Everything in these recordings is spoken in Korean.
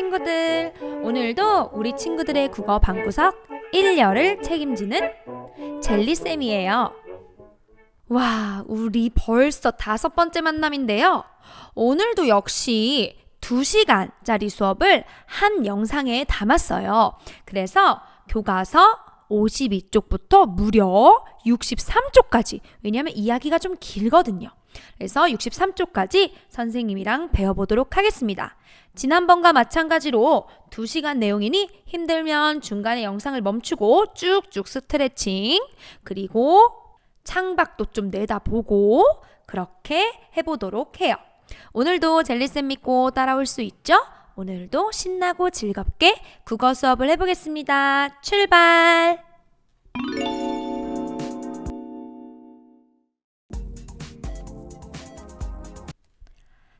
친구들, 오늘도 우리 친구들의 국어 방구석 1열을 책임지는 젤리쌤이에요. 와, 우리 벌써 5번째 만남인데요. 오늘도 역시 2시간짜리 수업을 한 영상에 담았어요. 그래서 교과서 52쪽부터 무려 63쪽까지, 왜냐하면 이야기가 좀 길거든요. 그래서 63쪽까지 선생님이랑 배워보도록 하겠습니다. 지난번과 마찬가지로 2시간 내용이니 힘들면 중간에 영상을 멈추고 쭉쭉 스트레칭, 그리고 창밖도 좀 내다보고 그렇게 해보도록 해요. 오늘도 젤리쌤 믿고 따라올 수 있죠? 오늘도 신나고 즐겁게 국어 수업을 해보겠습니다. 출발!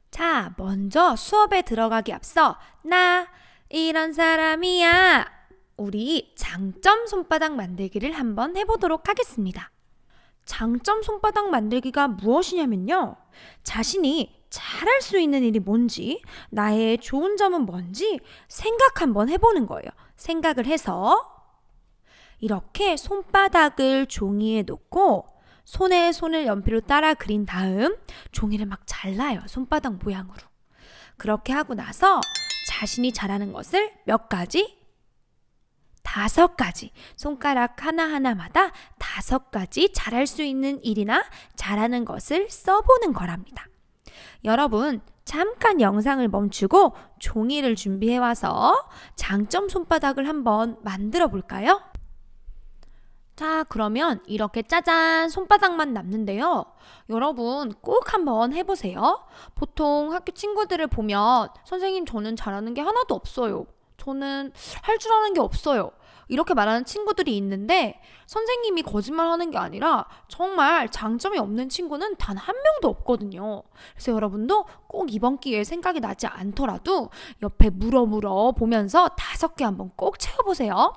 자, 먼저 수업에 들어가기 앞서 나 이런 사람이야. 우리 장점 손바닥 만들기를 한번 해보도록 하겠습니다. 장점 손바닥 만들기가 무엇이냐면요. 자신이 잘할 수 있는 일이 뭔지, 나의 좋은 점은 뭔지 생각 한번 해보는 거예요. 생각을 해서 이렇게 손바닥을 종이에 놓고 손에 손을 연필로 따라 그린 다음 종이를 막 잘라요. 손바닥 모양으로. 그렇게 하고 나서 자신이 잘하는 것을 몇 가지? 5가지. 손가락 하나하나마다 5가지 잘할 수 있는 일이나 잘하는 것을 써보는 거랍니다. 여러분, 잠깐 영상을 멈추고 종이를 준비해와서 장점 손바닥을 한번 만들어 볼까요? 자, 그러면 이렇게 짜잔 손바닥만 남는데요. 여러분 꼭 한번 해보세요. 보통 학교 친구들을 보면 선생님 저는 잘하는 게 하나도 없어요. 저는 할 줄 아는 게 없어요. 이렇게 말하는 친구들이 있는데 선생님이 거짓말하는 게 아니라 정말 장점이 없는 친구는 단 한 명도 없거든요. 그래서 여러분도 꼭 이번 기회에 생각이 나지 않더라도 옆에 물어 보면서 5개 한번 꼭 채워보세요.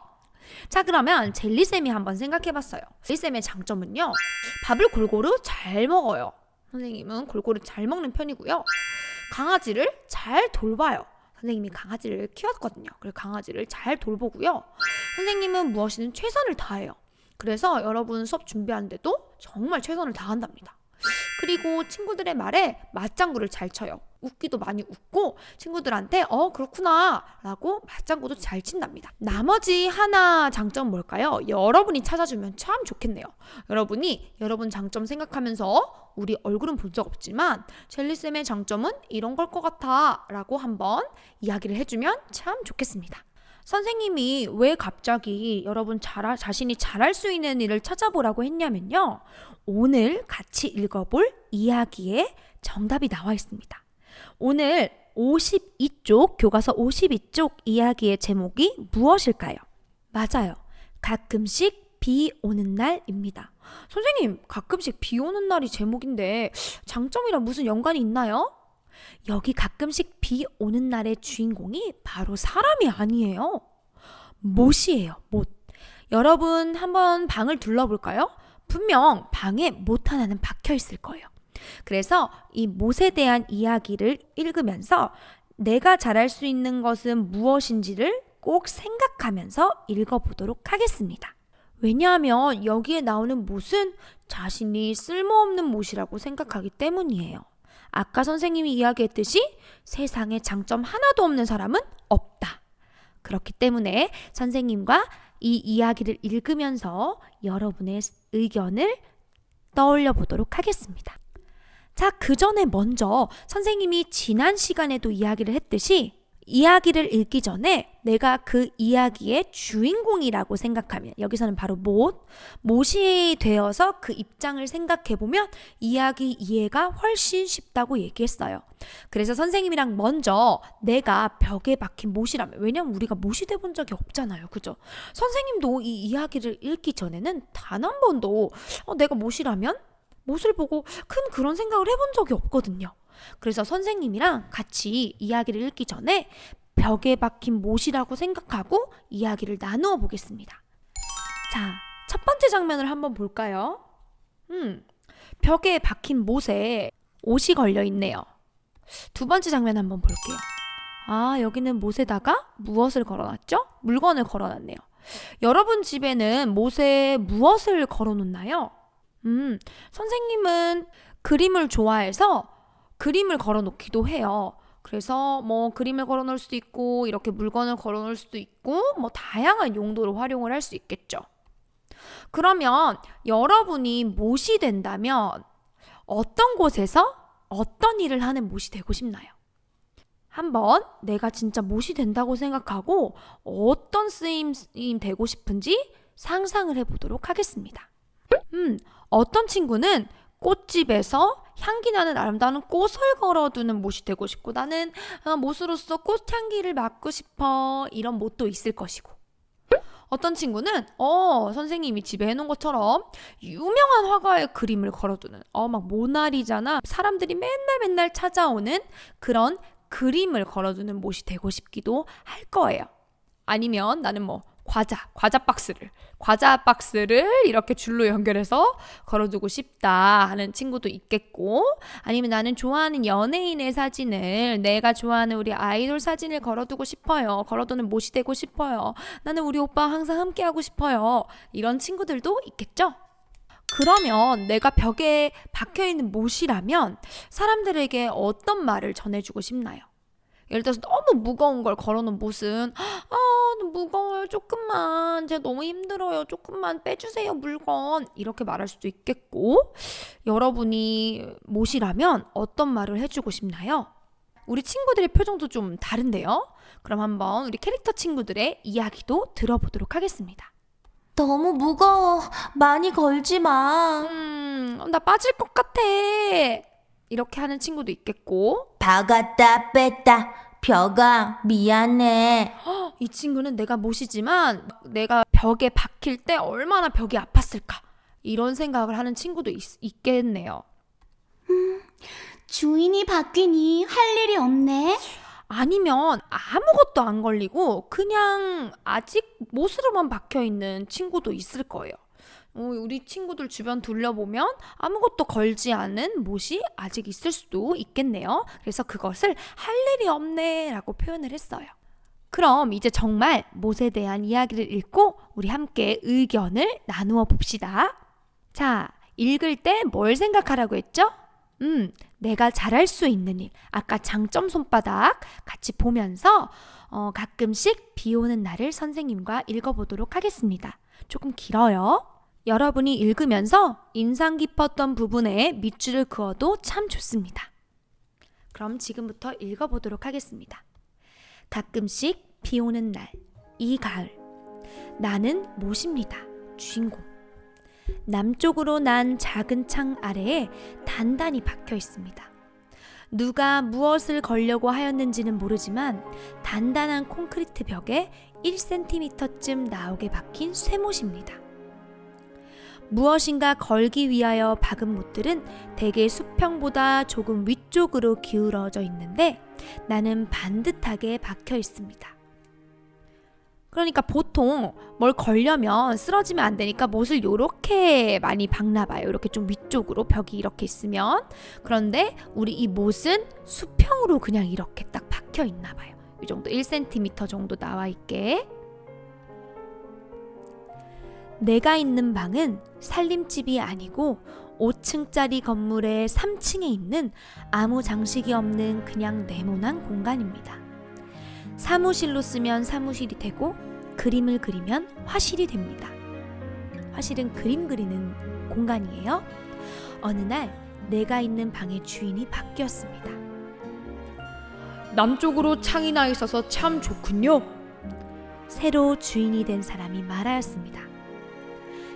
자, 그러면 젤리쌤이 한번 생각해봤어요. 젤리쌤의 장점은요, 밥을 골고루 잘 먹어요. 선생님은 골고루 잘 먹는 편이고요. 강아지를 잘 돌봐요. 선생님이 강아지를 키웠거든요. 그래서 강아지를 잘 돌보고요. 선생님은 무엇이든 최선을 다해요. 그래서 여러분 수업 준비하는데도 정말 최선을 다한답니다. 그리고 친구들의 말에 맞장구를 잘 쳐요. 웃기도 많이 웃고 친구들한테 그렇구나 라고 맞장구도 잘 친답니다. 나머지 하나 장점은 뭘까요? 여러분이 찾아주면 참 좋겠네요. 여러분이 여러분 장점 생각하면서 우리 얼굴은 본 적 없지만 젤리쌤의 장점은 이런 걸 것 같아 라고 한번 이야기를 해주면 참 좋겠습니다. 선생님이 왜 갑자기 여러분 자신이 잘할 수 있는 일을 찾아보라고 했냐면요. 오늘 같이 읽어볼 이야기에 정답이 나와 있습니다. 오늘 52쪽, 교과서 52쪽 이야기의 제목이 무엇일까요? 맞아요. 가끔씩 비 오는 날입니다. 선생님, 가끔씩 비 오는 날이 제목인데 장점이랑 무슨 연관이 있나요? 여기 가끔씩 비 오는 날의 주인공이 바로 사람이 아니에요. 못이에요, 못. 여러분 한번 방을 둘러볼까요? 분명 방에 못 하나는 박혀 있을 거예요. 그래서 이 못에 대한 이야기를 읽으면서 내가 잘할 수 있는 것은 무엇인지를 꼭 생각하면서 읽어보도록 하겠습니다. 왜냐하면 여기에 나오는 못은 자신이 쓸모없는 못이라고 생각하기 때문이에요. 아까 선생님이 이야기했듯이 세상에 장점 하나도 없는 사람은 없다. 그렇기 때문에 선생님과 이 이야기를 읽으면서 여러분의 의견을 떠올려 보도록 하겠습니다. 자, 그 전에 먼저 선생님이 지난 시간에도 이야기를 했듯이 이야기를 읽기 전에 내가 그 이야기의 주인공이라고 생각하면, 여기서는 바로 못이 되어서 그 입장을 생각해보면 이야기 이해가 훨씬 쉽다고 얘기했어요. 그래서 선생님이랑 먼저 내가 벽에 박힌 못이라면, 왜냐면 우리가 못이 돼본 적이 없잖아요. 그죠? 선생님도 이 이야기를 읽기 전에는 단 한 번도 내가 못이라면? 못을 보고 큰 그런 생각을 해본 적이 없거든요. 그래서 선생님이랑 같이 이야기를 읽기 전에 벽에 박힌 못이라고 생각하고 이야기를 나누어 보겠습니다. 자, 첫 번째 장면을 한번 볼까요? 벽에 박힌 못에 옷이 걸려 있네요. 두 번째 장면 한번 볼게요. 여기는 못에다가 무엇을 걸어놨죠? 물건을 걸어놨네요. 여러분 집에는 못에 무엇을 걸어놓나요? 선생님은 그림을 좋아해서 그림을 걸어놓기도 해요. 그래서 뭐 그림을 걸어놓을 수도 있고 이렇게 물건을 걸어놓을 수도 있고 뭐 다양한 용도로 활용을 할 수 있겠죠. 그러면 여러분이 못이 된다면 어떤 곳에서 어떤 일을 하는 못이 되고 싶나요? 한번 내가 진짜 못이 된다고 생각하고 어떤 쓰임 되고 싶은지 상상을 해보도록 하겠습니다. 어떤 친구는 꽃집에서 향기 나는 아름다운 꽃을 걸어두는 못이 되고 싶고, 나는 못으로서 꽃향기를 맡고 싶어, 이런 못도 있을 것이고, 어떤 친구는 선생님이 집에 해놓은 것처럼 유명한 화가의 그림을 걸어두는 막 모나리자나 사람들이 맨날 찾아오는 그런 그림을 걸어두는 못이 되고 싶기도 할 거예요. 아니면 나는 뭐 과자 박스를 이렇게 줄로 연결해서 걸어두고 싶다 하는 친구도 있겠고, 아니면 나는 좋아하는 연예인의 사진을, 내가 좋아하는 우리 아이돌 사진을 걸어두고 싶어요. 걸어두는 못이 되고 싶어요. 나는 우리 오빠와 항상 함께하고 싶어요. 이런 친구들도 있겠죠? 그러면 내가 벽에 박혀있는 못이라면 사람들에게 어떤 말을 전해주고 싶나요? 예를 들어서 너무 무거운 걸 걸어놓은 못은 무거워요, 조금만, 제가 너무 힘들어요, 조금만 빼주세요, 물건, 이렇게 말할 수도 있겠고, 여러분이 못이라면 어떤 말을 해주고 싶나요? 우리 친구들의 표정도 좀 다른데요? 그럼 한번 우리 캐릭터 친구들의 이야기도 들어보도록 하겠습니다. 너무 무거워. 많이 걸지 마. 나 빠질 것 같아. 이렇게 하는 친구도 있겠고, 박았다 뺐다. 벽아, 미안해. 이 친구는 내가 못이지만 내가 벽에 박힐 때 얼마나 벽이 아팠을까, 이런 생각을 하는 친구도 있겠네요. 주인이 바뀌니 할 일이 없네. 아니면 아무것도 안 걸리고 그냥 아직 못으로만 박혀있는 친구도 있을 거예요. 우리 친구들 주변 둘러보면 아무것도 걸지 않은 못이 아직 있을 수도 있겠네요. 그래서 그것을 할 일이 없네 라고 표현을 했어요. 그럼 이제 정말 못에 대한 이야기를 읽고 우리 함께 의견을 나누어 봅시다. 자, 읽을 때 뭘 생각하라고 했죠? 내가 잘할 수 있는 일, 아까 장점 손바닥 같이 보면서 가끔씩 비 오는 날을 선생님과 읽어보도록 하겠습니다. 조금 길어요. 여러분이 읽으면서 인상 깊었던 부분에 밑줄을 그어도 참 좋습니다. 그럼 지금부터 읽어보도록 하겠습니다. 가끔씩 비 오는 날, 이 가을, 나는 못입니다. 주인공. 남쪽으로 난 작은 창 아래에 단단히 박혀 있습니다. 누가 무엇을 걸려고 하였는지는 모르지만 단단한 콘크리트 벽에 1cm쯤 나오게 박힌 쇠못입니다. 무엇인가 걸기 위하여 박은 못들은 대개 수평보다 조금 위쪽으로 기울어져 있는데 나는 반듯하게 박혀 있습니다. 그러니까 보통 뭘 걸려면 쓰러지면 안 되니까 못을 이렇게 많이 박나 봐요. 이렇게 좀 위쪽으로 벽이 이렇게 있으면. 그런데 우리 이 못은 수평으로 그냥 이렇게 딱 박혀 있나 봐요. 이 정도 1cm 정도 나와 있게. 내가 있는 방은 살림집이 아니고 5층짜리 건물의 3층에 있는 아무 장식이 없는 그냥 네모난 공간입니다. 사무실로 쓰면 사무실이 되고 그림을 그리면 화실이 됩니다. 화실은 그림 그리는 공간이에요. 어느 날 내가 있는 방의 주인이 바뀌었습니다. 남쪽으로 창이 나 있어서 참 좋군요. 새로 주인이 된 사람이 말하였습니다.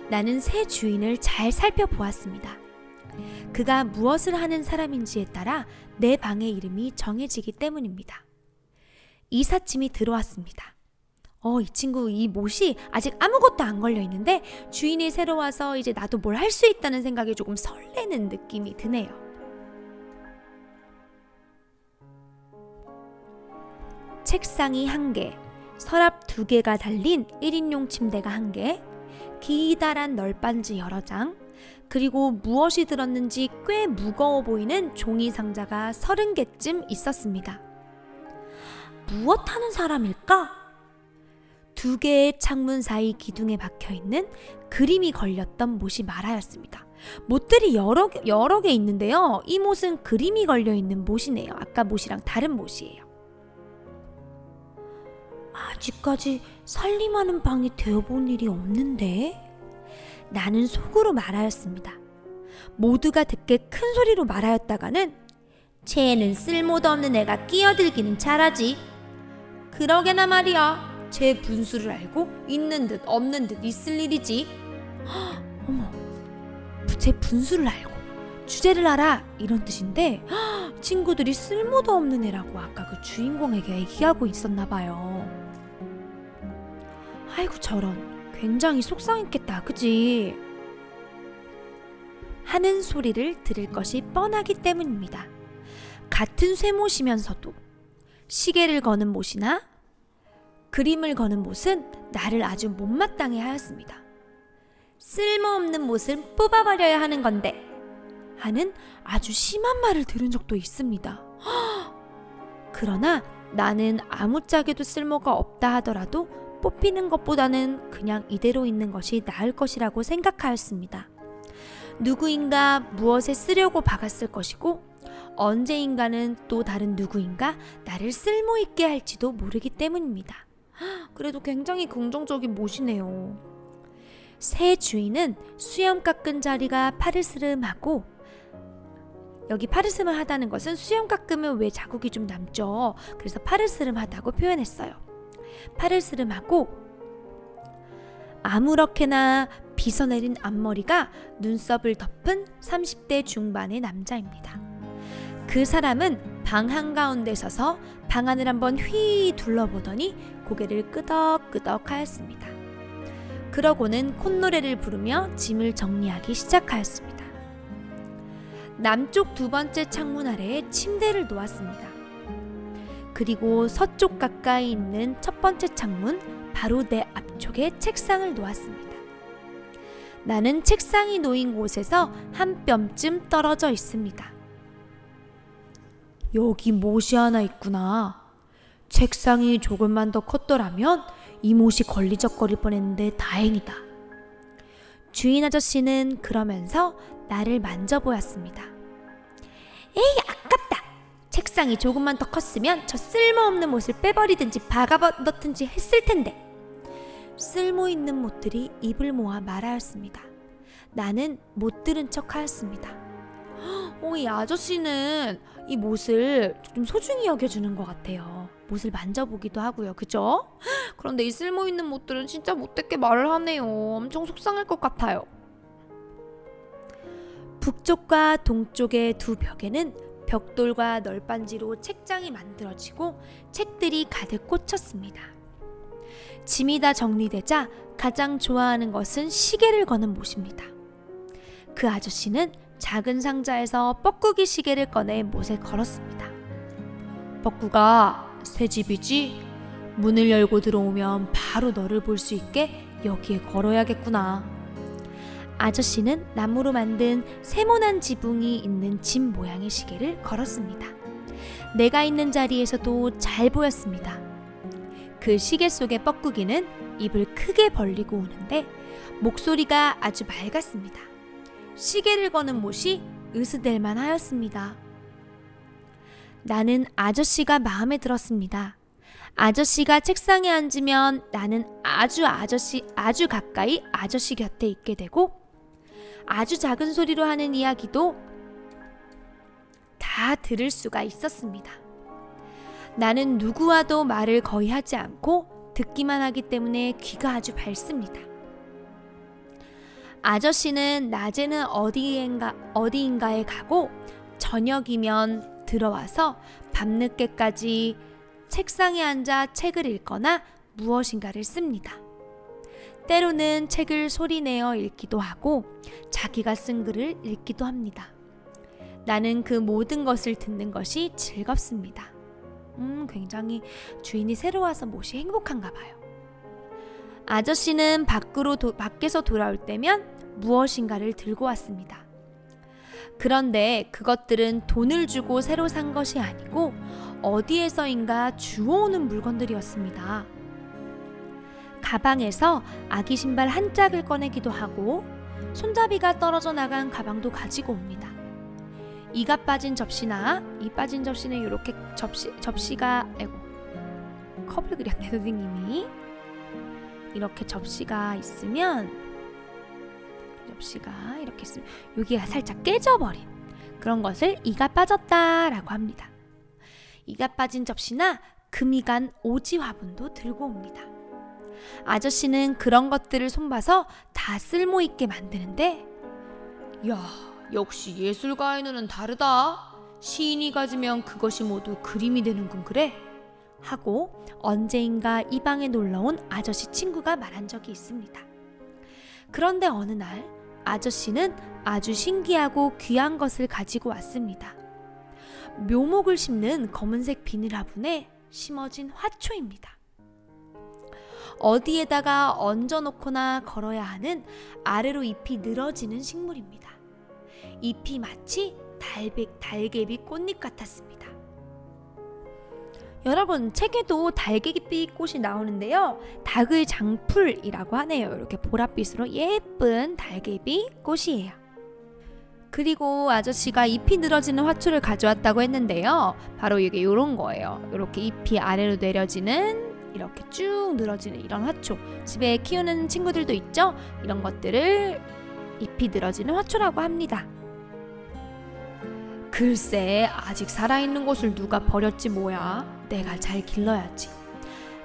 나는 새 주인을 잘 살펴보았습니다. 그가 무엇을 하는 사람인지에 따라 내 방의 이름이 정해지기 때문입니다. 이삿짐이 들어왔습니다. 이 친구 이 못이 아직 아무것도 안 걸려 있는데 주인이 새로 와서 이제 나도 뭘 할 수 있다는 생각에 조금 설레는 느낌이 드네요. 책상이 1개, 서랍 2개가 달린 1인용 침대가 1개, 기다란 널빤지 여러 장, 그리고 무엇이 들었는지 꽤 무거워 보이는 종이 상자가 30개쯤 있었습니다. 무엇하는 사람일까? 두 개의 창문 사이 기둥에 박혀있는 그림이 걸렸던 못이 말하였습니다. 못들이 여러 개 있는데요. 이 못은 그림이 걸려있는 못이네요. 아까 못이랑 다른 못이에요. 아직까지 살림하는 방이 되어본 일이 없는데? 나는 속으로 말하였습니다. 모두가 듣게 큰 소리로 말하였다가는 쟤는 쓸모도 없는 애가 끼어들기는 잘하지. 그러게나 말이야. 제 분수를 알고 있는 듯 없는 듯 있을 일이지. 어머, 제 분수를 알고 주제를 알아 이런 뜻인데 친구들이 쓸모도 없는 애라고 아까 그 주인공에게 얘기하고 있었나 봐요. 아이고 저런, 굉장히 속상했겠다, 그지? 하는 소리를 들을 것이 뻔하기 때문입니다. 같은 쇠못이면서도 시계를 거는 못이나 그림을 거는 못은 나를 아주 못마땅해 하였습니다. 쓸모없는 못은 뽑아버려야 하는 건데 하는 아주 심한 말을 들은 적도 있습니다. 그러나 나는 아무짝에도 쓸모가 없다 하더라도 뽑히는 것보다는 그냥 이대로 있는 것이 나을 것이라고 생각하였습니다. 누구인가 무엇에 쓰려고 박았을 것이고 언제인가는 또 다른 누구인가 나를 쓸모있게 할지도 모르기 때문입니다. 그래도 굉장히 긍정적인 못이네요. 새 주인은 수염 깎은 자리가 파르스름하고, 여기 파르스름하다는 것은 수염 깎으면 왜 자국이 좀 남죠. 그래서 파르스름하다고 표현했어요. 파르스름하고 아무렇게나 빗어내린 앞머리가 눈썹을 덮은 30대 중반의 남자입니다. 그 사람은 방 한가운데 서서 방 안을 한번 휘 둘러보더니 고개를 끄덕끄덕 하였습니다. 그러고는 콧노래를 부르며 짐을 정리하기 시작하였습니다. 남쪽 두 번째 창문 아래에 침대를 놓았습니다. 그리고 서쪽 가까이 있는 첫 번째 창문 바로 내 앞쪽에 책상을 놓았습니다. 나는 책상이 놓인 곳에서 한 뼘쯤 떨어져 있습니다. 여기 못이 하나 있구나. 책상이 조금만 더 컸더라면 이 못이 걸리적거릴 뻔했는데 다행이다. 주인 아저씨는 그러면서 나를 만져보았습니다. 에이, 아깝다. 책상이 조금만 더 컸으면 저 쓸모없는 못을 빼버리든지 박아넣든지 했을 텐데. 쓸모있는 못들이 입을 모아 말하였습니다. 나는 못 들은 척 하였습니다. 이 아저씨는 이 못을 좀 소중히 여겨주는 것 같아요. 못을 만져보기도 하고요. 그죠? 그런데 이 쓸모있는 못들은 진짜 못되게 말을 하네요. 엄청 속상할 것 같아요. 북쪽과 동쪽의 두 벽에는 벽돌과 널빤지로 책장이 만들어지고 책들이 가득 꽂혔습니다. 짐이 다 정리되자 가장 좋아하는 것은 시계를 거는 못입니다. 그 아저씨는 작은 상자에서 뻐꾸기 시계를 꺼내 못에 걸었습니다. 뻐꾸가, 새 집이지? 문을 열고 들어오면 바로 너를 볼 수 있게 여기에 걸어야겠구나. 아저씨는 나무로 만든 세모난 지붕이 있는 집 모양의 시계를 걸었습니다. 내가 있는 자리에서도 잘 보였습니다. 그 시계 속의 뻐꾸기는 입을 크게 벌리고 우는데 목소리가 아주 맑았습니다. 시계를 거는 못이 으스댈만 하였습니다. 나는 아저씨가 마음에 들었습니다. 아저씨가 책상에 앉으면 나는 아주 가까이 아저씨 곁에 있게 되고 아주 작은 소리로 하는 이야기도 다 들을 수가 있었습니다. 나는 누구와도 말을 거의 하지 않고 듣기만 하기 때문에 귀가 아주 밝습니다. 아저씨는 낮에는 어디인가에 가고 저녁이면 들어와서 밤늦게까지 책상에 앉아 책을 읽거나 무엇인가를 씁니다. 때로는 책을 소리내어 읽기도 하고 자기가 쓴 글을 읽기도 합니다. 나는 그 모든 것을 듣는 것이 즐겁습니다. 굉장히 주인이 새로 와서 못이 행복한가 봐요. 아저씨는 밖에서 돌아올 때면 무엇인가를 들고 왔습니다. 그런데 그것들은 돈을 주고 새로 산 것이 아니고 어디에서인가 주워오는 물건들이었습니다. 가방에서 아기 신발 한 짝을 꺼내기도 하고 손잡이가 떨어져 나간 가방도 가지고 옵니다. 이가 빠진 접시나 이 빠진 접시는 이렇게 접시가 컵을 그렸네 선생님이. 이렇게 접시가 있으면 접시가 이렇게 있으면 여기가 살짝 깨져버린 그런 것을 이가 빠졌다라고 합니다. 이가 빠진 접시나 금이 간 오지 화분도 들고 옵니다. 아저씨는 그런 것들을 손봐서 다 쓸모있게 만드는데, 야, 역시 예술가의 눈은 다르다. 시인이 가지면 그것이 모두 그림이 되는군 그래? 하고 언제인가 이 방에 놀러온 아저씨 친구가 말한 적이 있습니다. 그런데 어느 날 아저씨는 아주 신기하고 귀한 것을 가지고 왔습니다. 묘목을 심는 검은색 비닐 화분에 심어진 화초입니다. 어디에다가 얹어놓거나 걸어야 하는 아래로 잎이 늘어지는 식물입니다. 잎이 마치 달개비 꽃잎 같았습니다. 여러분, 책에도 달개비 꽃이 나오는데요. 닭의 장풀이라고 하네요. 이렇게 보랏빛으로 예쁜 달개비 꽃이에요. 그리고 아저씨가 잎이 늘어지는 화초를 가져왔다고 했는데요. 바로 이게 이런 거예요. 이렇게 잎이 아래로 내려지는, 이렇게 쭉 늘어지는 이런 화초. 집에 키우는 친구들도 있죠? 이런 것들을 잎이 늘어지는 화초라고 합니다. 글쎄, 아직 살아있는 것을 누가 버렸지 뭐야. 내가 잘 길러야지.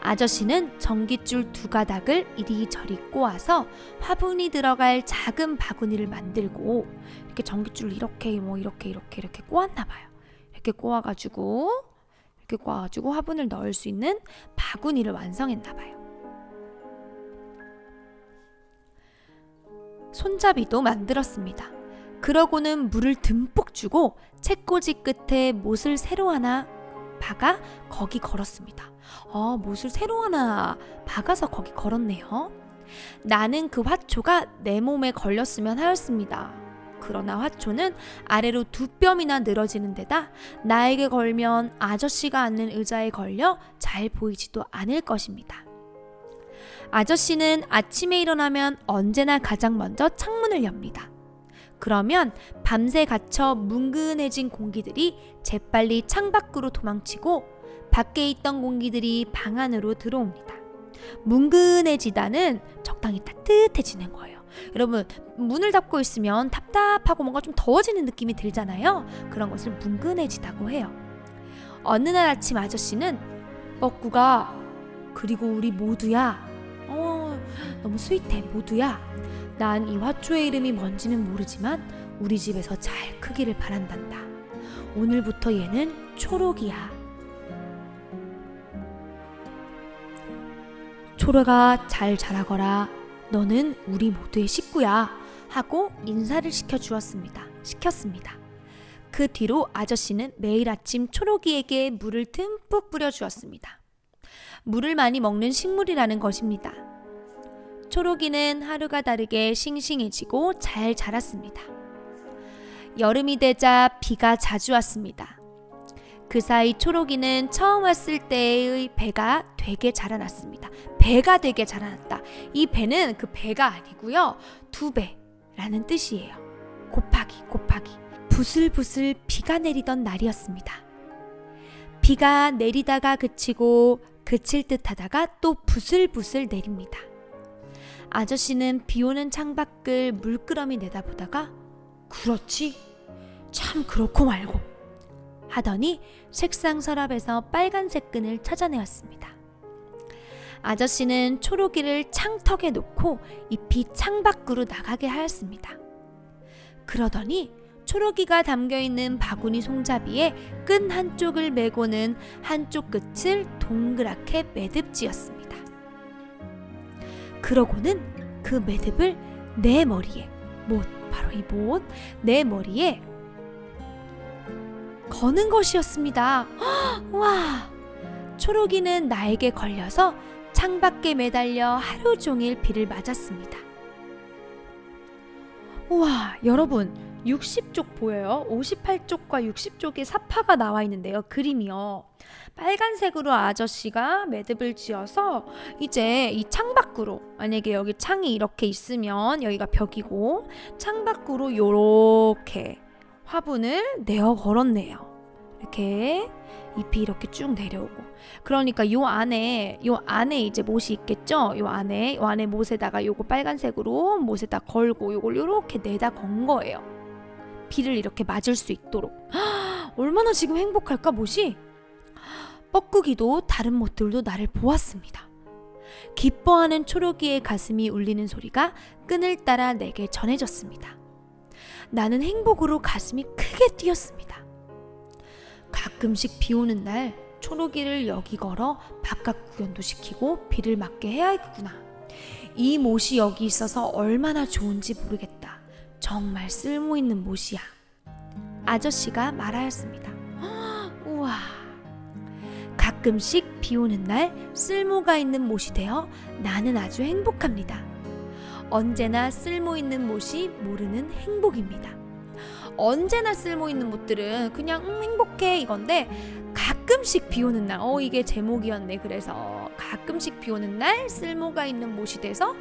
아저씨는 전깃줄 2가닥을 이리저리 꼬아서 화분이 들어갈 작은 바구니를 만들고, 이렇게 전깃줄을 이렇게 꼬았나 봐요. 이렇게 꼬아가지고 화분을 넣을 수 있는 바구니를 완성했나 봐요. 손잡이도 만들었습니다. 그러고는 물을 듬뿍 주고 책꽂이 끝에 못을 새로 하나 박아 거기 걸었습니다. 못을 새로 하나 박아서 거기 걸었네요. 나는 그 화초가 내 몸에 걸렸으면 하였습니다. 그러나 화초는 아래로 2뼘이나 늘어지는 데다 나에게 걸면 아저씨가 앉는 의자에 걸려 잘 보이지도 않을 것입니다. 아저씨는 아침에 일어나면 언제나 가장 먼저 창문을 엽니다. 그러면 밤새 갇혀 뭉근해진 공기들이 재빨리 창밖으로 도망치고 밖에 있던 공기들이 방 안으로 들어옵니다. 뭉근해지다는 적당히 따뜻해지는 거예요. 여러분, 문을 닫고 있으면 답답하고 뭔가 좀 더워지는 느낌이 들잖아요. 그런 것을 뭉근해지다고 해요. 어느 날 아침 아저씨는 뻐꾸가, 그리고 우리 모두야, 너무 스윗해, 모두야, 난 이 화초의 이름이 뭔지는 모르지만 우리 집에서 잘 크기를 바란단다. 오늘부터 얘는 초록이야. 초록아, 잘 자라거라. 너는 우리 모두의 식구야. 하고 인사를 시켰습니다. 그 뒤로 아저씨는 매일 아침 초록이에게 물을 듬뿍 뿌려주었습니다. 물을 많이 먹는 식물이라는 것입니다. 초록이는 하루가 다르게 싱싱해지고 잘 자랐습니다. 여름이 되자 비가 자주 왔습니다. 그 사이 초록이는 처음 왔을 때의 배가 되게 자라났습니다. 배가 되게 자라났다. 이 배는 그 배가 아니고요. 2배라는 뜻이에요. 곱하기. 부슬부슬 비가 내리던 날이었습니다. 비가 내리다가 그치고 그칠 듯 하다가 또 부슬부슬 내립니다. 아저씨는 비오는 창밖을 물끄러미 내다보다가 그렇지, 참 그렇고 말고 하더니 책상 서랍에서 빨간색 끈을 찾아내었습니다. 아저씨는 초록이를 창턱에 놓고 잎이 창밖으로 나가게 하였습니다. 그러더니 초록이가 담겨있는 바구니 송잡이에 끈 한쪽을 매고는 한쪽 끝을 동그랗게 매듭지었습니다. 그러고는 그 매듭을 내 머리에, 바로 이 내 머리에 거는 것이었습니다. 와! 초록이는 나에게 걸려서 창밖에 매달려 하루 종일 비를 맞았습니다. 우와, 여러분, 60쪽 보여요? 58쪽과 60쪽에 사파가 나와 있는데요. 그림이요. 빨간색으로 아저씨가 매듭을 지어서 이제 이 창밖으로, 만약에 여기 창이 이렇게 있으면 여기가 벽이고 창밖으로 요렇게 화분을 내어 걸었네요. 이렇게 잎이 이렇게 쭉 내려오고, 그러니까 요 안에 이제 못이 있겠죠. 요 안에 못에다가 요거 빨간색으로 못에다 걸고 요걸 요렇게 내다 건 거예요. 비를 이렇게 맞을 수 있도록. 얼마나 지금 행복할까 못이. 뻐꾸기도 다른 못들도 나를 보았습니다. 기뻐하는 초록이의 가슴이 울리는 소리가 끈을 따라 내게 전해졌습니다. 나는 행복으로 가슴이 크게 뛰었습니다. 가끔씩 비 오는 날 초록이를 여기 걸어 바깥 구경도 시키고 비를 맞게 해야겠구나. 이 못이 여기 있어서 얼마나 좋은지 모르겠다. 정말 쓸모있는 못이야. 아저씨가 말하였습니다. 우와. 가끔씩 비 오는 날 쓸모가 있는 못이 되어 나는 아주 행복합니다. 언제나 쓸모있는 못이 모르는 행복입니다. 언제나 쓸모있는 못들은 그냥 행복해 이건데, 가끔씩 비 오는 날, 이게 제목이었네. 그래서 가끔씩 비 오는 날 쓸모가 있는 못이 돼서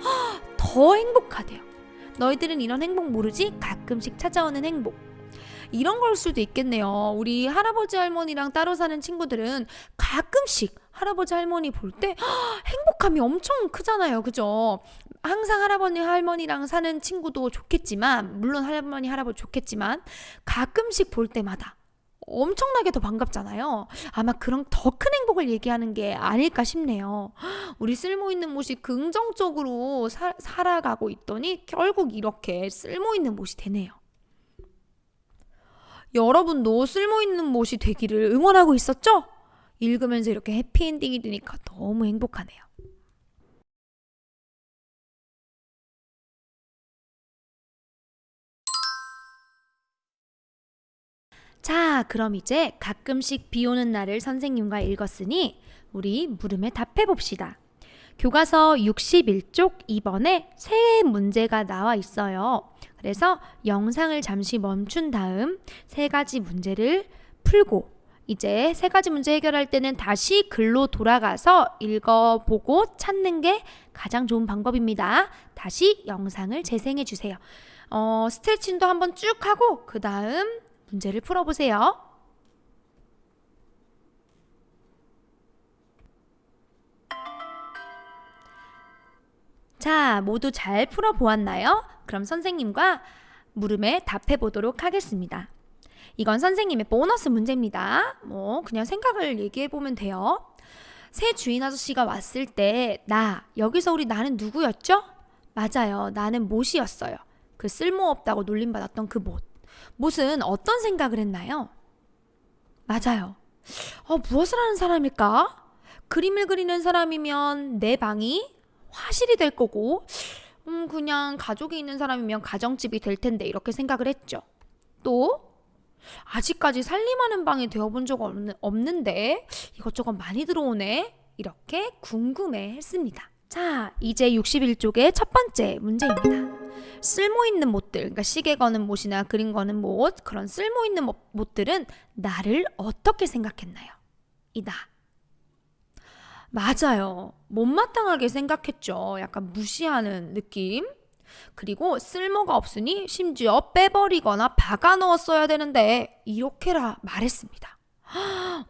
더 행복하대요. 너희들은 이런 행복 모르지? 가끔씩 찾아오는 행복. 이런 걸 수도 있겠네요. 우리 할아버지 할머니랑 따로 사는 친구들은 가끔씩 할아버지 할머니 볼 때 행복함이 엄청 크잖아요. 그죠? 항상 할아버지 할머니랑 사는 친구도 좋겠지만, 물론 할머니 할아버지 좋겠지만, 가끔씩 볼 때마다 엄청나게 더 반갑잖아요. 아마 그런 더 큰 행복을 얘기하는 게 아닐까 싶네요. 우리 쓸모있는 못이 긍정적으로 살아가고 있더니 결국 이렇게 쓸모있는 못이 되네요. 여러분도 쓸모있는 못이 되기를 응원하고 있었죠? 읽으면서 이렇게 해피엔딩이 되니까 너무 행복하네요. 자, 그럼 이제 가끔씩 비 오는 날을 선생님과 읽었으니 우리 물음에 답해 봅시다. 교과서 61쪽 2번에 세 문제가 나와 있어요. 그래서 영상을 잠시 멈춘 다음 세 가지 문제를 풀고, 이제 세 가지 문제 해결할 때는 다시 글로 돌아가서 읽어보고 찾는 게 가장 좋은 방법입니다. 다시 영상을 재생해 주세요. 스트레칭도 한번 쭉 하고 그 다음 문제를 풀어보세요. 자, 모두 잘 풀어보았나요? 그럼 선생님과 물음에 답해 보도록 하겠습니다. 이건 선생님의 보너스 문제입니다. 그냥 생각을 얘기해 보면 돼요. 새 주인 아저씨가 왔을 때 여기서 나는 누구였죠? 맞아요. 나는 못이었어요. 그 쓸모없다고 놀림받았던 그 못. 못은 어떤 생각을 했나요? 맞아요. 무엇을 하는 사람일까? 그림을 그리는 사람이면 내 방이 화실이 될 거고, 그냥 가족이 있는 사람이면 가정집이 될 텐데 이렇게 생각을 했죠. 또 아직까지 살림하는 방이 되어본 적 없는데 이것저것 많이 들어오네, 이렇게 궁금해 했습니다. 자, 이제 61쪽의 첫 번째 문제입니다. 쓸모있는 못들, 그러니까 시계 거는 못이나 그림 거는 못, 그런 쓸모있는 못들은 나를 어떻게 생각했나요? 이 나. 맞아요. 못마땅하게 생각했죠. 약간 무시하는 느낌. 그리고 쓸모가 없으니 심지어 빼버리거나 박아 넣었어야 되는데 이렇게라 말했습니다.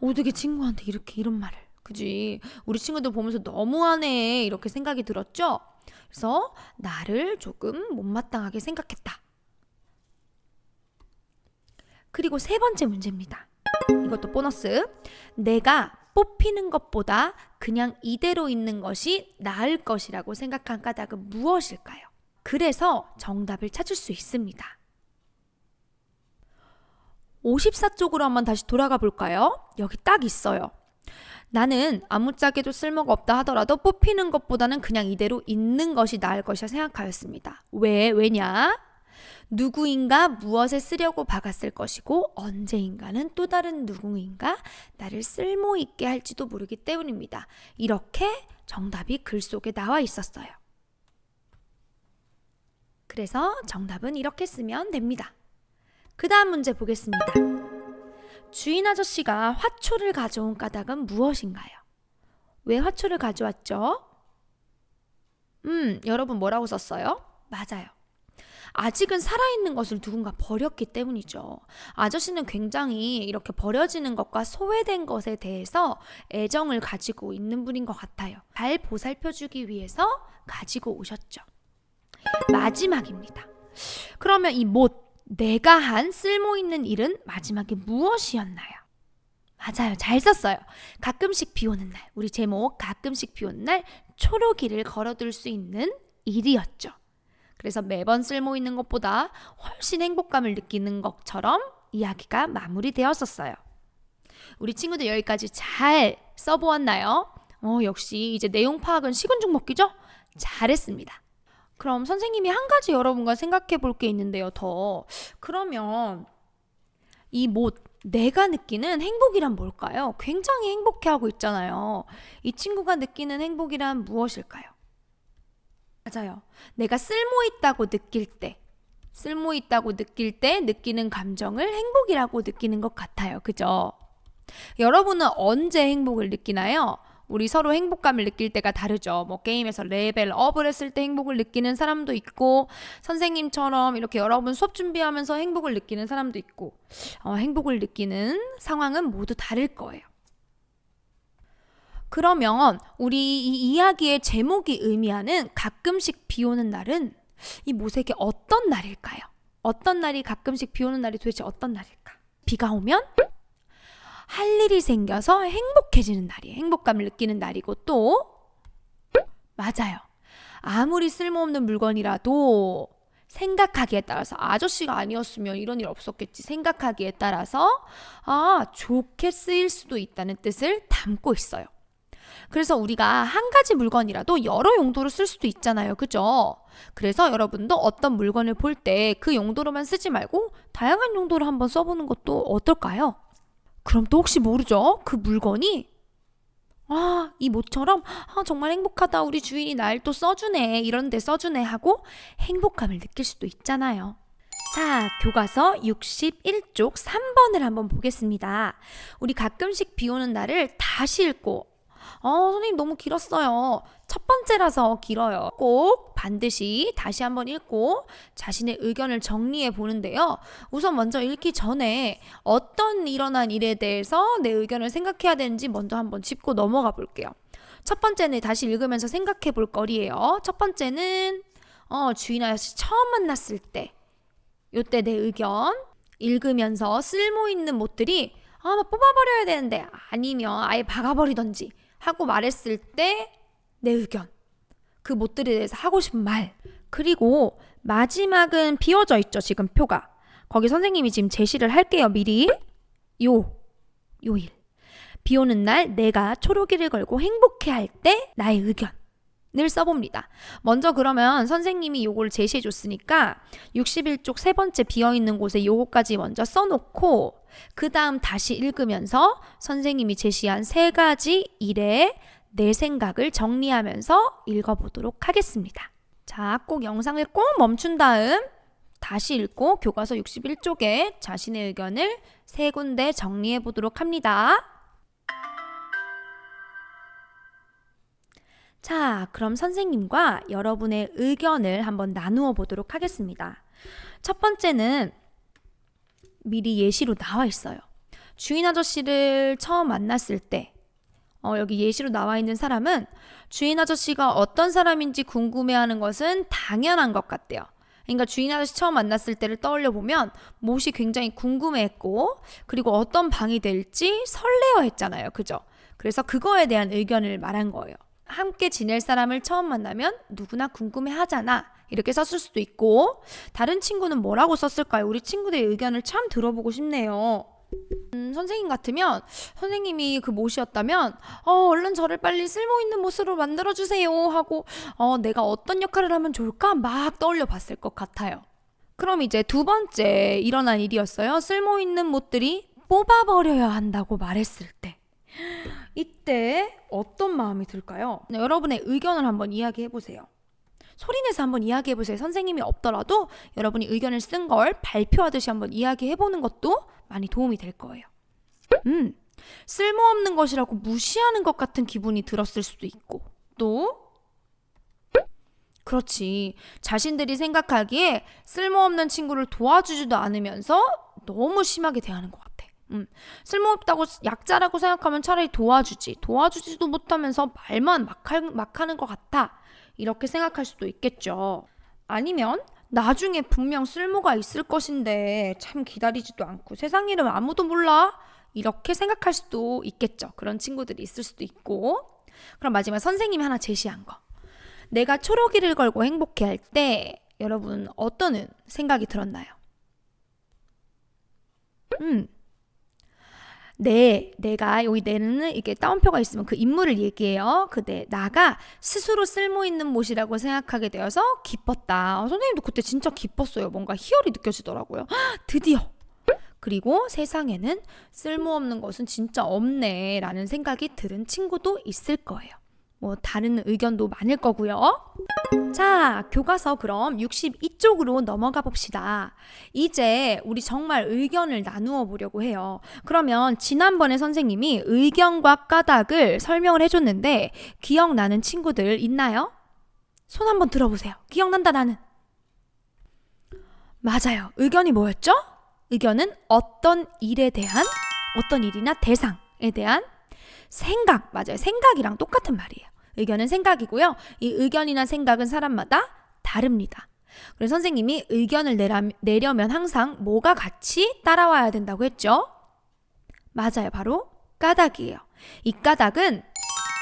어떻게 친구한테 이런 말을. 그지? 우리 친구들 보면서 너무하네 이렇게 생각이 들었죠? 그래서 나를 조금 못마땅하게 생각했다. 그리고 세 번째 문제입니다. 이것도 보너스. 내가 뽑히는 것보다 그냥 이대로 있는 것이 나을 것이라고 생각한 까닭은 무엇일까요? 그래서 정답을 찾을 수 있습니다. 54쪽으로 한번 다시 돌아가 볼까요? 여기 딱 있어요. 나는 아무짝에도 쓸모가 없다 하더라도 뽑히는 것보다는 그냥 이대로 있는 것이 나을 것이라 생각하였습니다. 왜냐? 누구인가 무엇에 쓰려고 박았을 것이고 언제인가는 또 다른 누구인가 나를 쓸모있게 할지도 모르기 때문입니다. 이렇게 정답이 글 속에 나와 있었어요. 그래서 정답은 이렇게 쓰면 됩니다. 그 다음 문제 보겠습니다. 주인 아저씨가 화초를 가져온 까닭은 무엇인가요? 왜 화초를 가져왔죠? 여러분 뭐라고 썼어요? 맞아요. 아직은 살아있는 것을 누군가 버렸기 때문이죠. 아저씨는 굉장히 이렇게 버려지는 것과 소외된 것에 대해서 애정을 가지고 있는 분인 것 같아요. 잘 보살펴주기 위해서 가지고 오셨죠. 마지막입니다. 그러면 이 못, 내가 한 쓸모있는 일은 마지막에 무엇이었나요? 맞아요. 잘 썼어요. 가끔씩 비 오는 날, 우리 제목 가끔씩 비 오는 날 초록이를 걸어둘 수 있는 일이었죠. 그래서 매번 쓸모있는 것보다 훨씬 행복감을 느끼는 것처럼 이야기가 마무리되었었어요. 우리 친구들 여기까지 잘 써보았나요? 역시 이제 내용 파악은 식은죽 먹기죠? 잘했습니다. 그럼 선생님이 한 가지 여러분과 생각해 볼 게 있는데요. 그러면 이 못, 내가 느끼는 행복이란 뭘까요? 굉장히 행복해하고 있잖아요. 이 친구가 느끼는 행복이란 무엇일까요? 맞아요. 내가 쓸모있다고 느낄 때 느끼는 감정을 행복이라고 느끼는 것 같아요. 그죠? 여러분은 언제 행복을 느끼나요? 우리 서로 행복감을 느낄 때가 다르죠. 게임에서 레벨업을 했을 때 행복을 느끼는 사람도 있고, 선생님처럼 이렇게 여러분 수업 준비하면서 행복을 느끼는 사람도 있고, 행복을 느끼는 상황은 모두 다를 거예요. 그러면 우리 이 이야기의 제목이 의미하는 가끔씩 비 오는 날은 이 못에게 어떤 날일까요? 어떤 날이 가끔씩 비 오는 날이 도대체 어떤 날일까? 비가 오면 할 일이 생겨서 행복해지는 날이에요. 행복감을 느끼는 날이고, 또 맞아요. 아무리 쓸모없는 물건이라도 생각하기에 따라서 아저씨가 아니었으면 이런 일 없었겠지 생각하기에 따라서 좋게 쓰일 수도 있다는 뜻을 담고 있어요. 그래서 우리가 한 가지 물건이라도 여러 용도로 쓸 수도 있잖아요. 그죠? 그래서 여러분도 어떤 물건을 볼 때 그 용도로만 쓰지 말고 다양한 용도로 한번 써보는 것도 어떨까요? 그럼 또 혹시 모르죠? 그 물건이 이 모처럼 정말 행복하다. 우리 주인이 날 또 써주네. 이런 데 써주네 하고 행복감을 느낄 수도 있잖아요. 자, 교과서 61쪽 3번을 한번 보겠습니다. 우리 가끔씩 비 오는 날을 다시 읽고 선생님 너무 길었어요. 첫 번째라서 길어요. 꼭 반드시 다시 한번 읽고 자신의 의견을 정리해 보는데요. 우선 먼저 읽기 전에 어떤 일어난 일에 대해서 내 의견을 생각해야 되는지 먼저 한번 짚고 넘어가 볼게요. 첫 번째는 다시 읽으면서 생각해 볼 거리예요. 첫 번째는 주인 아저씨 처음 만났을 때 요때 내 의견 읽으면서 쓸모있는 못들이 뽑아버려야 되는데 아니면 아예 박아버리던지 하고 말했을 때 내 의견, 그 못들에 대해서 하고 싶은 말. 그리고 마지막은 비워져 있죠. 지금 표가. 거기 선생님이 지금 제시를 할게요. 미리. 요 일. 비 오는 날 내가 초록이를 걸고 행복해할 때 나의 의견을 써봅니다. 먼저 그러면 선생님이 요걸 제시해 줬으니까 61쪽 세 번째 비어있는 곳에 요거까지 먼저 써놓고 그 다음 다시 읽으면서 선생님이 제시한 세 가지 일에 내 생각을 정리하면서 읽어보도록 하겠습니다. 자, 꼭 영상을 꼭 멈춘 다음 다시 읽고 교과서 61쪽에 자신의 의견을 세 군데 정리해 보도록 합니다. 자, 그럼 선생님과 여러분의 의견을 한번 나누어 보도록 하겠습니다. 첫 번째는 미리 예시로 나와 있어요. 주인 아저씨를 처음 만났을 때 여기 예시로 나와 있는 사람은 주인 아저씨가 어떤 사람인지 궁금해하는 것은 당연한 것 같대요. 그러니까 주인 아저씨 처음 만났을 때를 떠올려 보면 못이 굉장히 궁금해했고 그리고 어떤 방이 될지 설레어했잖아요. 그죠? 그래서 그거에 대한 의견을 말한 거예요. 함께 지낼 사람을 처음 만나면 누구나 궁금해하잖아. 이렇게 썼을 수도 있고 다른 친구는 뭐라고 썼을까요? 우리 친구들의 의견을 참 들어보고 싶네요. 선생님 같으면 선생님이 그 못이었다면 얼른 저를 빨리 쓸모있는 못으로 만들어주세요 하고 내가 어떤 역할을 하면 좋을까 막 떠올려 봤을 것 같아요. 그럼 이제 두 번째 일어난 일이었어요. 쓸모있는 못들이 뽑아버려야 한다고 말했을 때 이때 어떤 마음이 들까요? 여러분의 의견을 한번 이야기해 보세요. 소리내서 한번 이야기해보세요. 선생님이 없더라도 여러분이 의견을 쓴 걸 발표하듯이 한번 이야기해보는 것도 많이 도움이 될 거예요. 쓸모없는 것이라고 무시하는 것 같은 기분이 들었을 수도 있고, 또 그렇지, 자신들이 생각하기에 쓸모없는 친구를 도와주지도 않으면서 너무 심하게 대하는 것 같아. 쓸모없다고 약자라고 생각하면 차라리 도와주지도 못하면서 말만 막 하는 것 같아, 이렇게 생각할 수도 있겠죠. 아니면 나중에 분명 쓸모가 있을 것인데 참 기다리지도 않고 세상 일은 아무도 몰라, 이렇게 생각할 수도 있겠죠. 그런 친구들이 있을 수도 있고. 그럼 마지막 선생님이 하나 제시한 거, 내가 초록이를 걸고 행복해할 때 여러분 어떤 생각이 들었나요? 내가 여기 내는 이게 따옴표가 있으면 그 인물을 얘기해요. 나가 스스로 쓸모 있는 못이라고 생각하게 되어서 기뻤다. 선생님도 그때 진짜 기뻤어요. 뭔가 희열이 느껴지더라고요. 드디어. 그리고 세상에는 쓸모없는 것은 진짜 없네 라는 생각이 들은 친구도 있을 거예요. 뭐 다른 의견도 많을 거고요. 자, 교과서 그럼 62쪽으로 넘어가 봅시다. 이제 우리 정말 의견을 나누어 보려고 해요. 그러면 지난번에 선생님이 의견과 까닭을 설명을 해줬는데 기억나는 친구들 있나요? 손 한번 들어보세요. 기억난다 나는. 맞아요. 의견이 뭐였죠? 의견은 어떤 일이나 대상에 대한 생각, 맞아요. 생각이랑 똑같은 말이에요. 의견은 생각이고요. 이 의견이나 생각은 사람마다 다릅니다. 그래서 선생님이 의견을 내려면 항상 뭐가 같이 따라와야 된다고 했죠? 맞아요. 바로 까닭이에요. 이 까닭은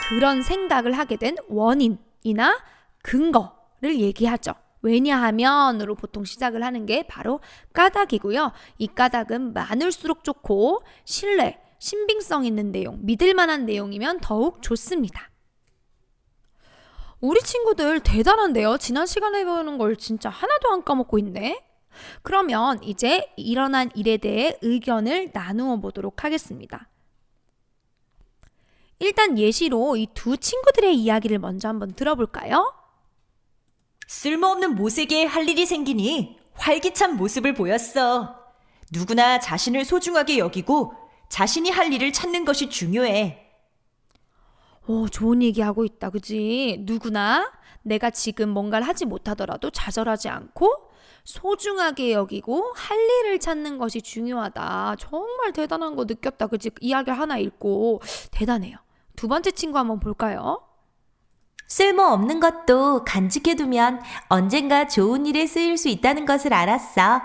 그런 생각을 하게 된 원인이나 근거를 얘기하죠. 왜냐하면으로 보통 시작을 하는 게 바로 까닭이고요. 이 까닭은 많을수록 좋고 신빙성 있는 내용, 믿을 만한 내용이면 더욱 좋습니다. 우리 친구들 대단한데요. 지난 시간에 배우는 걸 진짜 하나도 안 까먹고 있네. 그러면 이제 일어난 일에 대해 의견을 나누어 보도록 하겠습니다. 일단 예시로 이 두 친구들의 이야기를 먼저 한번 들어볼까요? 쓸모없는 못에게 할 일이 생기니 활기찬 모습을 보였어. 누구나 자신을 소중하게 여기고 자신이 할 일을 찾는 것이 중요해. 좋은 얘기하고 있다, 그지? 누구나 내가 지금 뭔가를 하지 못하더라도 좌절하지 않고 소중하게 여기고 할 일을 찾는 것이 중요하다. 정말 대단한 거 느꼈다, 그지? 이야기 하나 읽고 대단해요. 두 번째 친구 한번 볼까요? 쓸모없는 것도 간직해두면 언젠가 좋은 일에 쓰일 수 있다는 것을 알았어.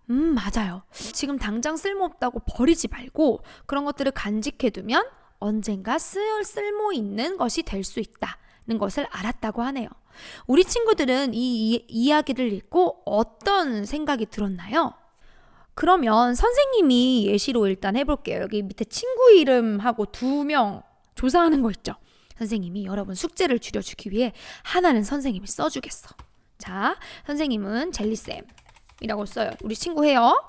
맞아요. 지금 당장 쓸모없다고 버리지 말고 그런 것들을 간직해두면 언젠가 쓸모 있는 것이 될 수 있다는 것을 알았다고 하네요. 우리 친구들은 이 이야기를 읽고 어떤 생각이 들었나요? 그러면 선생님이 예시로 일단 해볼게요. 여기 밑에 친구 이름하고 2명 조사하는 거 있죠? 선생님이 여러분 숙제를 줄여주기 위해 하나는 선생님이 써주겠어. 자, 선생님은 젤리쌤이라고 써요. 우리 친구 해요.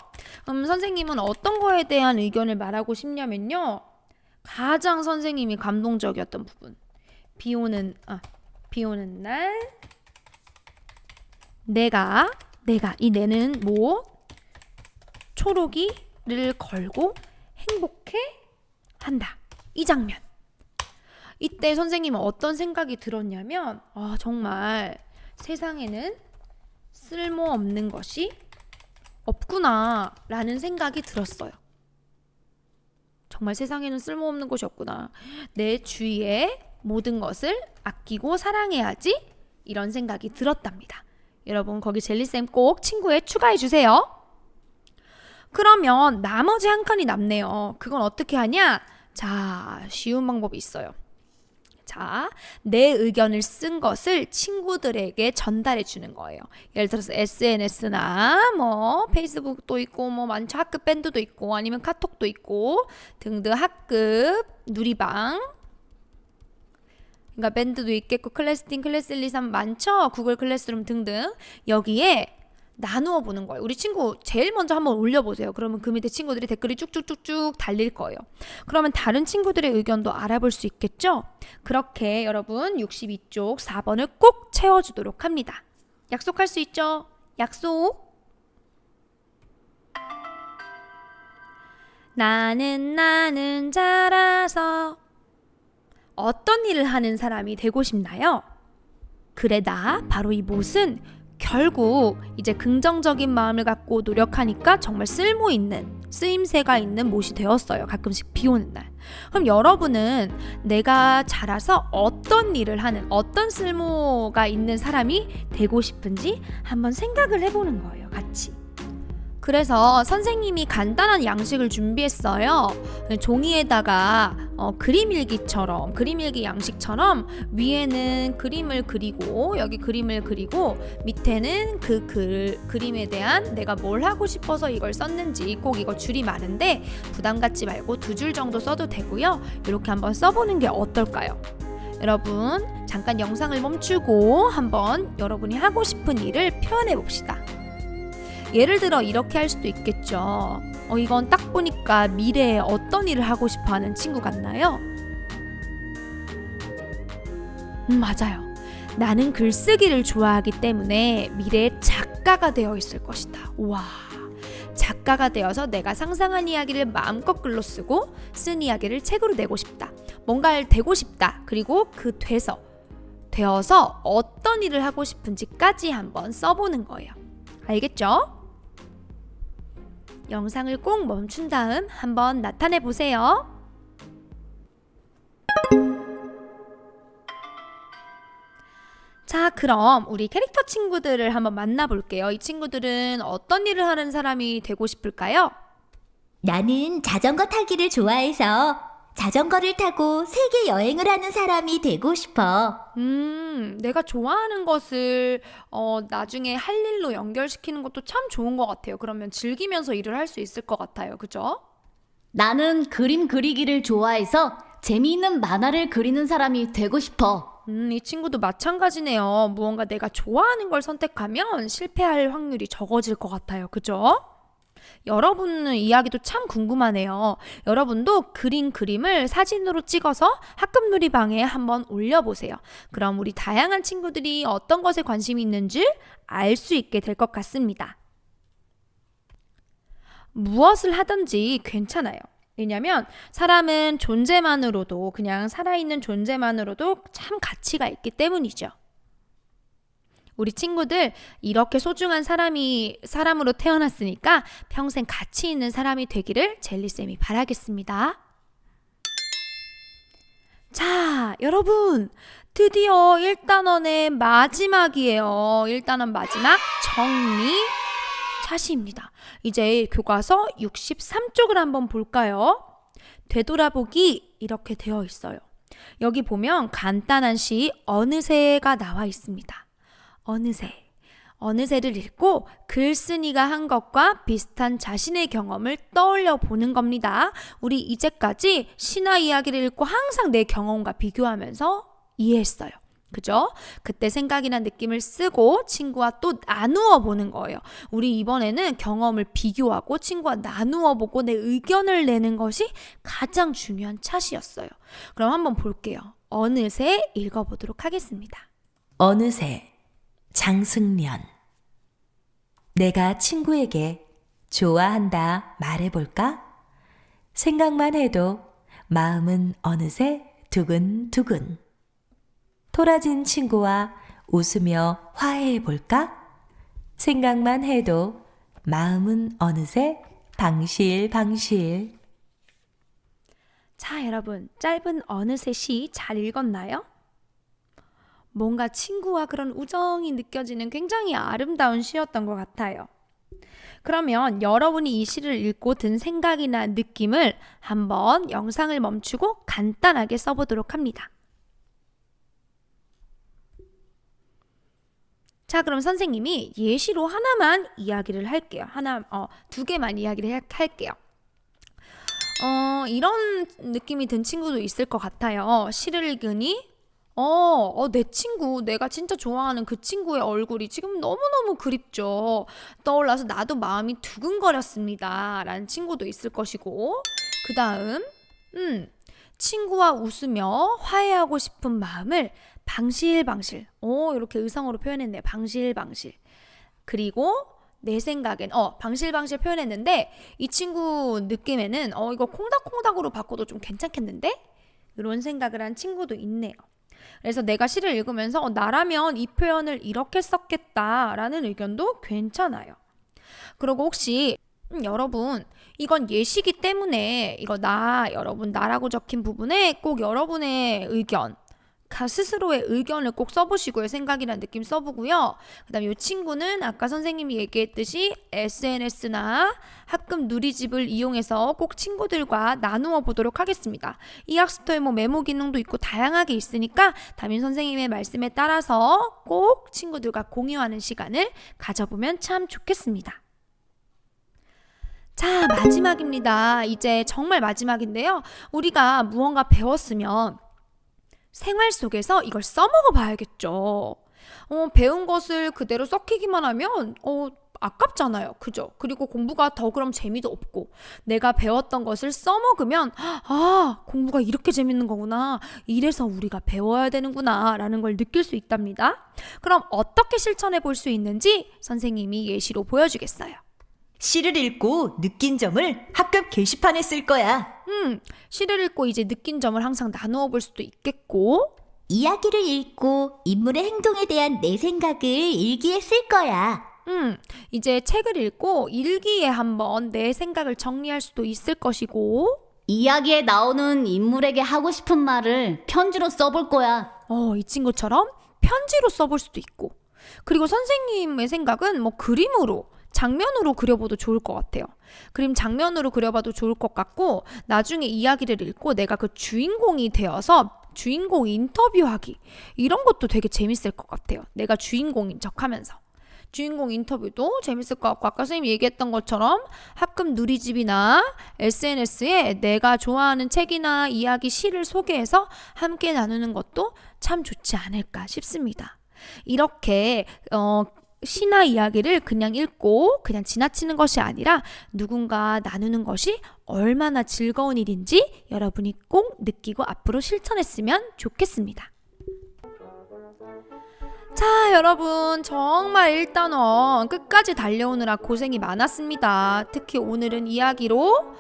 선생님은 어떤 거에 대한 의견을 말하고 싶냐면요. 가장 선생님이 감동적이었던 부분. 비 오는 날 내가 이 내는 뭐 초록이를 걸고 행복해 한다. 이 장면. 이때 선생님은 어떤 생각이 들었냐면 정말 세상에는 쓸모없는 것이 없구나 라는 생각이 들었어요. 정말 세상에는 쓸모없는 것이 없구나. 내 주위의 모든 것을 아끼고 사랑해야지, 이런 생각이 들었답니다. 여러분 거기 젤리쌤 꼭 친구에 추가해 주세요. 그러면 나머지 한 칸이 남네요. 그건 어떻게 하냐? 자, 쉬운 방법이 있어요. 자, 내 의견을 쓴 것을 친구들에게 전달해 주는 거예요. 예를 들어서 SNS나 뭐 페이스북도 있고 뭐 많죠. 학급 밴드도 있고 아니면 카톡도 있고 등등 학급 누리방, 그러니까 밴드도 있겠고 클래스팀, 클래스 1, 2, 3 많죠. 구글 클래스룸 등등. 여기에 나누어 보는 거예요. 우리 친구 제일 먼저 한번 올려보세요. 그러면 그 밑에 친구들이 댓글이 쭉쭉쭉쭉 달릴 거예요. 그러면 다른 친구들의 의견도 알아볼 수 있겠죠? 그렇게 여러분 62쪽 4번을 꼭 채워주도록 합니다. 약속할 수 있죠? 약속! 나는 자라서 어떤 일을 하는 사람이 되고 싶나요? 그래 나 바로 이 못은 결국 이제 긍정적인 마음을 갖고 노력하니까 정말 쓰임새가 있는 못이 되었어요. 가끔씩 비 오는 날. 그럼 여러분은 내가 자라서 어떤 일을 하는 어떤 쓸모가 있는 사람이 되고 싶은지 한번 생각을 해보는 거예요. 같이. 그래서 선생님이 간단한 양식을 준비했어요. 종이에다가 그림 일기 양식처럼 위에는 그림을 그리고 여기 그림을 그리고 밑에는 그 그림에 대한 내가 뭘 하고 싶어서 이걸 썼는지 꼭 이거 줄이 많은데 부담 갖지 말고 2줄 정도 써도 되고요. 이렇게 한번 써보는 게 어떨까요? 여러분 잠깐 영상을 멈추고 한번 여러분이 하고 싶은 일을 표현해 봅시다. 예를 들어 이렇게 할 수도 있겠죠. 이건 딱 보니까 미래에 어떤 일을 하고 싶어 하는 친구 같나요? 맞아요. 나는 글쓰기를 좋아하기 때문에 미래에 작가가 되어 있을 것이다. 와, 작가가 되어서 내가 상상한 이야기를 마음껏 글로 쓰고 쓴 이야기를 책으로 내고 싶다. 뭔가를 되고 싶다. 그리고 되어서 어떤 일을 하고 싶은지까지 한번 써보는 거예요. 알겠죠? 영상을 꼭 멈춘 다음 한번 나타내 보세요. 자, 그럼 우리 캐릭터 친구들을 한번 만나볼게요. 이 친구들은 어떤 일을 하는 사람이 되고 싶을까요? 나는 자전거 타기를 좋아해서 자전거를 타고 세계 여행을 하는 사람이 되고 싶어. 내가 좋아하는 것을 나중에 할 일로 연결시키는 것도 참 좋은 것 같아요. 그러면 즐기면서 일을 할 수 있을 것 같아요. 그죠? 나는 그림 그리기를 좋아해서 재미있는 만화를 그리는 사람이 되고 싶어. 이 친구도 마찬가지네요. 무언가 내가 좋아하는 걸 선택하면 실패할 확률이 적어질 것 같아요. 그죠? 여러분의 이야기도 참 궁금하네요. 여러분도 그림을 사진으로 찍어서 학급 놀이방에 한번 올려보세요. 그럼 우리 다양한 친구들이 어떤 것에 관심이 있는지 알 수 있게 될 것 같습니다. 무엇을 하든지 괜찮아요. 왜냐면 사람은 존재만으로도 그냥 살아있는 존재만으로도 참 가치가 있기 때문이죠. 우리 친구들 이렇게 소중한 사람으로 태어났으니까 평생 가치 있는 사람이 되기를 젤리쌤이 바라겠습니다. 자, 여러분 드디어 1단원의 마지막이에요. 1단원 마지막 정리 차시입니다. 이제 교과서 63쪽을 한번 볼까요? 되돌아보기 이렇게 되어 있어요. 여기 보면 간단한 시 어느새가 나와 있습니다. 어느새를 읽고 글쓴이가 한 것과 비슷한 자신의 경험을 떠올려 보는 겁니다. 우리 이제까지 시나 이야기를 읽고 항상 내 경험과 비교하면서 이해했어요. 그죠? 그때 생각이 난 느낌을 쓰고 친구와 또 나누어 보는 거예요. 우리 이번에는 경험을 비교하고 친구와 나누어 보고 내 의견을 내는 것이 가장 중요한 차시였어요. 그럼 한번 볼게요. 어느새 읽어보도록 하겠습니다. 어느새 장승련. 내가 친구에게 좋아한다 말해볼까? 생각만 해도 마음은 어느새 두근두근. 토라진 친구와 웃으며 화해해볼까? 생각만 해도 마음은 어느새 방실방실. 자, 여러분, 짧은 어느새 시 잘 읽었나요? 뭔가 친구와 그런 우정이 느껴지는 굉장히 아름다운 시였던 것 같아요. 그러면 여러분이 이 시를 읽고 든 생각이나 느낌을 한번 영상을 멈추고 간단하게 써보도록 합니다. 자, 그럼 선생님이 예시로 하나만 이야기를 할게요. 두 개만 이야기를 할게요. 이런 느낌이 든 친구도 있을 것 같아요. 시를 읽으니 내 친구, 내가 진짜 좋아하는 그 친구의 얼굴이 지금 너무너무 그립죠. 떠올라서 나도 마음이 두근거렸습니다. 라는 친구도 있을 것이고, 그 다음, 친구와 웃으며 화해하고 싶은 마음을 방실방실. 이렇게 의성어로 표현했네. 방실방실. 그리고 내 생각엔 방실방실 표현했는데 이 친구 느낌에는 이거 콩닥콩닥으로 바꿔도 좀 괜찮겠는데? 이런 생각을 한 친구도 있네요. 그래서 내가 시를 읽으면서 나라면 이 표현을 이렇게 썼겠다라는 의견도 괜찮아요. 그리고 혹시 여러분 이건 예시기 때문에 이거 여러분 나라고 적힌 부분에 꼭 여러분의 의견 스스로의 의견을 꼭 써보시고요. 생각이란 느낌 써보고요. 그 다음에 이 친구는 아까 선생님이 얘기했듯이 SNS나 학급 누리집을 이용해서 꼭 친구들과 나누어 보도록 하겠습니다. 이 학습터에 메모 기능도 있고 다양하게 있으니까 담임 선생님의 말씀에 따라서 꼭 친구들과 공유하는 시간을 가져보면 참 좋겠습니다. 자, 마지막입니다. 이제 정말 마지막인데요. 우리가 무언가 배웠으면 생활 속에서 이걸 써먹어 봐야겠죠. 배운 것을 그대로 썩히기만 하면 아깝잖아요. 그죠? 그리고 공부가 더 그럼 재미도 없고 내가 배웠던 것을 써먹으면 공부가 이렇게 재밌는 거구나. 이래서 우리가 배워야 되는구나 라는 걸 느낄 수 있답니다. 그럼 어떻게 실천해 볼 수 있는지 선생님이 예시로 보여주겠어요. 시를 읽고 느낀 점을 학급 게시판에 쓸 거야. 시를 읽고 이제 느낀 점을 항상 나누어 볼 수도 있겠고, 이야기를 읽고 인물의 행동에 대한 내 생각을 일기에 쓸 거야. 이제 책을 읽고 일기에 한번 내 생각을 정리할 수도 있을 것이고, 이야기에 나오는 인물에게 하고 싶은 말을 편지로 써볼 거야. 이 친구처럼 편지로 써볼 수도 있고, 그리고 선생님의 생각은 그림으로 장면으로 그려봐도 좋을 것 같아요. 그림 장면으로 그려봐도 좋을 것 같고, 나중에 이야기를 읽고 내가 그 주인공이 되어서 주인공 인터뷰하기, 이런 것도 되게 재밌을 것 같아요. 내가 주인공인 척하면서 주인공 인터뷰도 재밌을 것 같고, 아까 선생님이 얘기했던 것처럼 학급 누리집이나 SNS에 내가 좋아하는 책이나 이야기, 시를 소개해서 함께 나누는 것도 참 좋지 않을까 싶습니다. 이렇게 시나 이야기를 그냥 읽고 그냥 지나치는 것이 아니라 누군가 나누는 것이 얼마나 즐거운 일인지 여러분이 꼭 느끼고 앞으로 실천했으면 좋겠습니다. 자, 여러분 정말 1단원 끝까지 달려오느라 고생이 많았습니다. 특히 오늘은 이야기로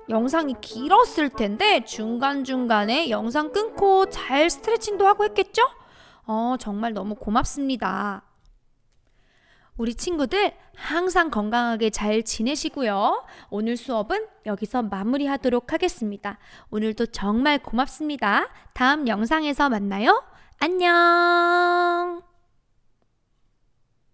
영상이 길었을 텐데 중간중간에 영상 끊고 잘 스트레칭도 하고 했겠죠? 정말 너무 고맙습니다. 우리 친구들 항상 건강하게 잘 지내시고요. 오늘 수업은 여기서 마무리하도록 하겠습니다. 오늘도 정말 고맙습니다. 다음 영상에서 만나요. 안녕.